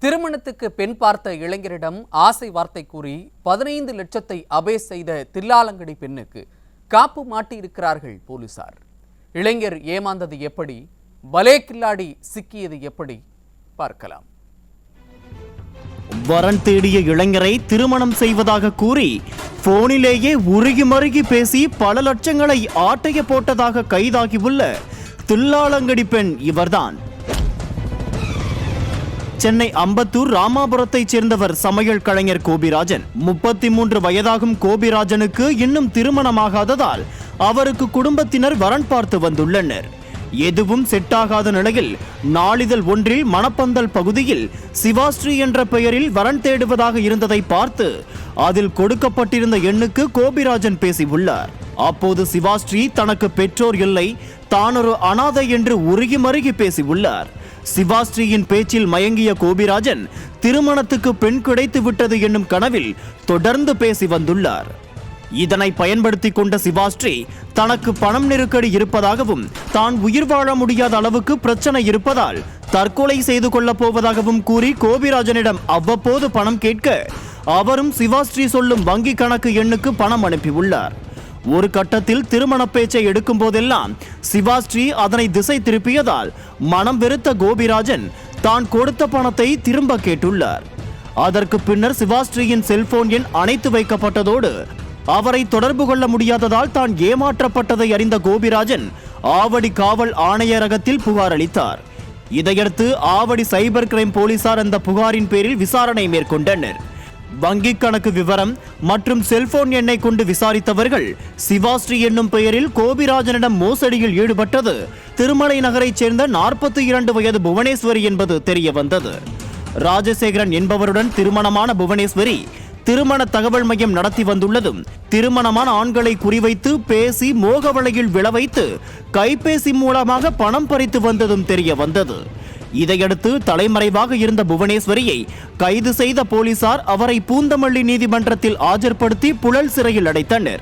திருமணத்துக்கு பெண் பார்த்த இளைஞரிடம் ஆசை வார்த்தை கூறி 15 லட்சத்தை அபே செய்த தில்லாலங்கடி பெண்ணுக்கு காப்பு மாட்டியிருக்கிறார்கள் போலீசார். இளைஞர் ஏமாந்தது எப்படி, பலே கில்லாடி சிக்கியது எப்படி பார்க்கலாம். வரன் தேடிய இளைஞரை திருமணம் செய்வதாக கூறி போனிலேயே உருகி மருகி பேசி பல லட்சங்களை ஆட்டைய போட்டதாக கைதாகியுள்ள தில்லாலங்கடி பெண் இவர்தான். சென்னை அம்பத்தூர் ராமாபுரத்தைச் சேர்ந்தவர் சமையல் கலைஞர் கோபிராஜன். 33 வயதாகும் கோபிராஜனுக்கு இன்னும் திருமணமாகாததால் அவருக்கு குடும்பத்தினர் வரன் பார்த்து வந்துள்ளனர். எதுவும் செட் ஆகாத நிலையில் நாளிதழ் ஒன்றில் மணப்பந்தல் பகுதியில் சிவாஸ்ரீ என்ற பெயரில் வரன் தேடுவதாக இருந்ததை பார்த்து அதில் கொடுக்கப்பட்டிருந்த எண்ணுக்கு கோபிராஜன் பேசியுள்ளார். அப்போது சிவாஸ்ரீ தனக்கு பெற்றோர் இல்லை, தான் ஒரு அனாதை என்று உருகி மருகி பேசியுள்ளார். சிவாஸ்ரீயின் பேச்சில் மயங்கிய கோபிராஜன் திருமணத்துக்கு பெண் கிடைத்து விட்டது என்னும் கனவில் தொடர்ந்து பேசி வந்துள்ளார். இதனை பயன்படுத்திக் கொண்ட சிவாஸ்ரீ தனக்கு பணம் நெருக்கடி இருப்பதாகவும் தான் உயிர் வாழ முடியாத அளவுக்கு பிரச்சனை இருப்பதால் தற்கொலை செய்து கொள்ளப் போவதாகவும் கூறி கோபிராஜனிடம் அவ்வப்போது பணம் கேட்க அவரும் சிவாஸ்ரீ சொல்லும் வங்கி கணக்கு எண்ணுக்கு பணம் அனுப்பியுள்ளார். ஒரு கட்டத்தில் திருமண பேச்சை எடுக்கும் போதெல்லாம் சிவாஸ்ரீ அதனை திசை திருப்பியதால் மனம் வெறுத்த கோபிராஜன் தான் கொடுத்த பணத்தை திரும்ப கேட்டுள்ளார். அதற்கு பின்னர் சிவாஸ்ரீயின் செல்போன் எண் அணைத்து வைக்கப்பட்டதோடு அவரை தொடர்பு கொள்ள முடியாததால் தான் ஏமாற்றப்பட்டதை அறிந்த கோபிராஜன் ஆவடி காவல் ஆணையரகத்தில் புகார் அளித்தார். இதையடுத்து ஆவடி சைபர் கிரைம் போலீசார் அந்த புகாரின் பேரில் விசாரணை மேற்கொண்டனர். வங்கி கணக்கு விவரம் மற்றும் செல்போன் எண்ணை கொண்டு விசாரித்தவர்கள் சிவாஸ்ரீ என்னும் பெயரில் கோபிராஜனிடம் மோசடியில் ஈடுபட்டது திருமலை நகரைச் சேர்ந்த 42 வயது புவனேஸ்வரி என்பது தெரிய வந்தது. ராஜசேகரன் என்பவருடன் திருமணமான புவனேஸ்வரி திருமண தகவல் மையம் நடத்தி வந்துள்ளதும் திருமணமான ஆண்களை குறிவைத்து பேசி மோகவலையில் விழவைத்து கைபேசி மூலமாக பணம் பறித்து வந்ததும் தெரிய வந்தது. இதையடுத்து தலைமறைவாக இருந்த புவனேஸ்வரியை கைது செய்த போலீசார் அவரை பூந்தமல்லி நீதிமன்றத்தில் ஆஜர்படுத்தி புழல் சிறையில் அடைத்தனர்.